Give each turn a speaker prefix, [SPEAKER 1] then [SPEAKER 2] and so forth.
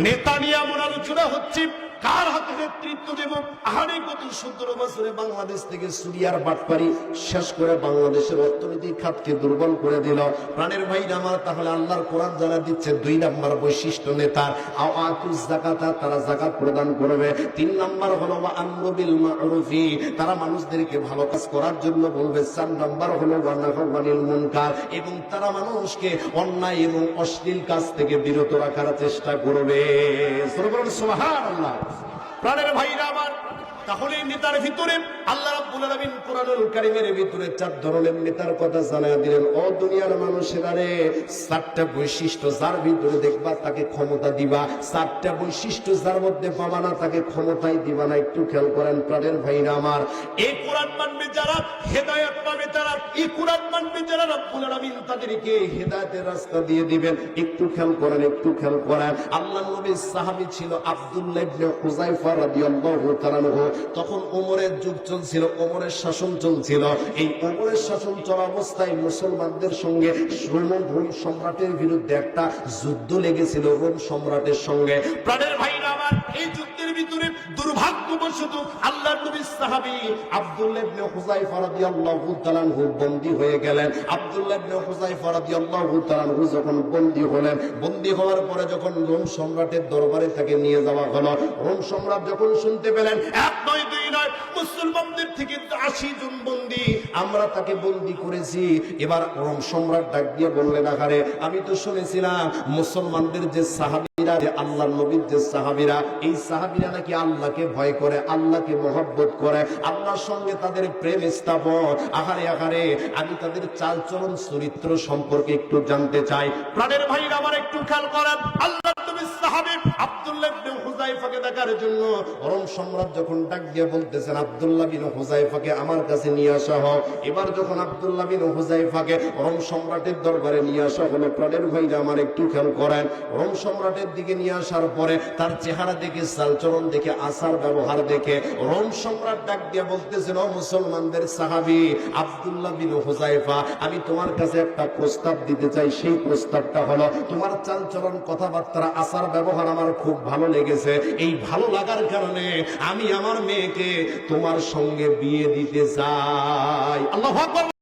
[SPEAKER 1] নেতা নিয়ে এমন আলোচনা হচ্ছে, কার হাতে নেতৃত্ব দেব। আহারে গত 17 বছরে বাংলাদেশ থেকে সুরিয়ার বাটপারি শেষ করে বাংলাদেশের অর্থনৈতিক খাতকে দুর্বল করে দিল। প্রাণের ভাইরা আমার, তাহলে আল্লাহর কোরআন জানা দিচ্ছে 2 নাম্বার বৈশিষ্ট্য নেতার, আওয়াতুজ যাকাতা, তারা যাকাত প্রদান করবে। 3 নাম্বার হলো ওয়া আমরু বিল মা'রুফি, তারা মানুষদেরকে ভালো কাজ করার জন্য বলবে। 4 নাম্বার হলো ওয়া নাহু আনিল মুনকার, এবং তারা মানুষকে অন্যায় এবং অশ্লীল কাজ থেকে বিরত রাখার চেষ্টা করবে। সুবহানাল্লাহ। প্রাণের ভাইরা আমার, তাহলে নেতার ভিতরে আল্লাহ রাব্বুল আলামিন কোরআনুল কারীমের ভিতরে 4 ধরনের নেতার কথা জানায়া দিলেন। ও দুনিয়ার মানুষেরা রে, 4টা বৈশিষ্ট্য যার ভিতরে দেখবা তাকে ক্ষমতা দিবা, 4টা বৈশিষ্ট্য যার মধ্যে পাবা না তাকে ক্ষমতাই দিবা না। একটু খেয়াল করেন প্রাণের ভাইরা আমার, এই কোরআন মানবে যারা হেদায়েত পাবে তারা, এই কোরআন মানবে যারা রাব্বুল আলামিন তাদেরকে হেদায়েতের রাস্তা দিয়ে দিবেন। একটু খেয়াল করেন, একটু খেয়াল করেন। আল্লাহর নবীর সাহাবী ছিল আব্দুল্লাহ ইবনে হুযায়ফা রাদিয়াল্লাহু তাআলা আনহু। তখন ওমরের যুগ চলছিল, ওমরের শাসন চলছিল। এই ওমরের শাসন চলা অবস্থায় মুসলমানদের সঙ্গে রোম সম্রাটের বিরুদ্ধে একটা যুদ্ধ লেগেছিল, রোম সম্রাটের সঙ্গে। প্রাণের ভাইরা আমার, এই যুদ্ধের ভিতরে দুর্ভাগ্যবশত আল্লাহর নবীর সাহাবী আব্দুল্লাহ ইবনে হুযায়ফা রাদিয়াল্লাহু তাআলা আনহু বন্দী হয়ে গেলেন। আব্দুল্লাহ ইবনে হুযায়ফা রাদিয়াল্লাহু তাআলা আনহু যখন বন্দী হলেন, বন্দী হওয়ার পরে যখন রোম সম্রাটের দরবারে তাকে নিয়ে যাওয়া হলো, রোম সম্রাট যখন শুনতে পেলেন 1 নয় 2 নয়, মুসলমানদের থেকে 80 জন বন্দী, আমরা তাকে বন্দী করেছি। এবার রোম সম্রাট ডাক দিয়ে বললেন, আহারে আমি তো শুনেছিলাম মুসলমানদের যে সাহাবীরা, যে আল্লাহর নবীর যে সাহাবীরা, এই সাহাবীরা নাকি আল্লাহকে ভয় করে, আল্লাহকে মহব্বত করে, আল্লাহর সঙ্গে তাদের প্রেম স্থাপন। আহারে আহারে, আমি তাদের চালচলন চরিত্র সম্পর্কে একটু জানতে চাই। প্রাণের ভাইরা আমার, একটু খেয়াল করেন। আল্লাহর নবীর সাহাবী আব্দুল্লাহ ইবনে হুযায়ফাকে দেখার জন্য রোম সম্রাট যখন ডাক দিয়ে বলতেছেন, আব্দুল্লাহ বিন হুযায়ফাকে আমার কাছে নিয়ে আসা হোক। এবার যখন আব্দুল্লাহ বিন হুযায়ফাকে রোম সম্রাটের দরবারে নিয়ে আসা হলো, প্রাণের ভাইরা আমার একটু খেয়াল করেন। রোম সম্রাটের দিকে নিয়ে আসার পরে তার চেহারা দেখে, চালচলন দেখে, আচার ব্যবহার দেখে রোম সম্রাট ডাক দিয়ে বলতেছেন, ও মুসলমানদের সাহাবী আব্দুল্লাহ বিন হুযায়ফা, আমি তোমার কাছে একটা প্রস্তাব দিতে চাই। সেই প্রস্তাবটা হলো, তোমার চালচলন, কথাবার্তা, আচার ব্যবহার আমার খুব ভালো লেগেছে। এই ভালো লাগার কারণে আমি আমার মেয়েকে তোমার সঙ্গে বিয়ে দিতে চাই। আল্লাহু আকবার।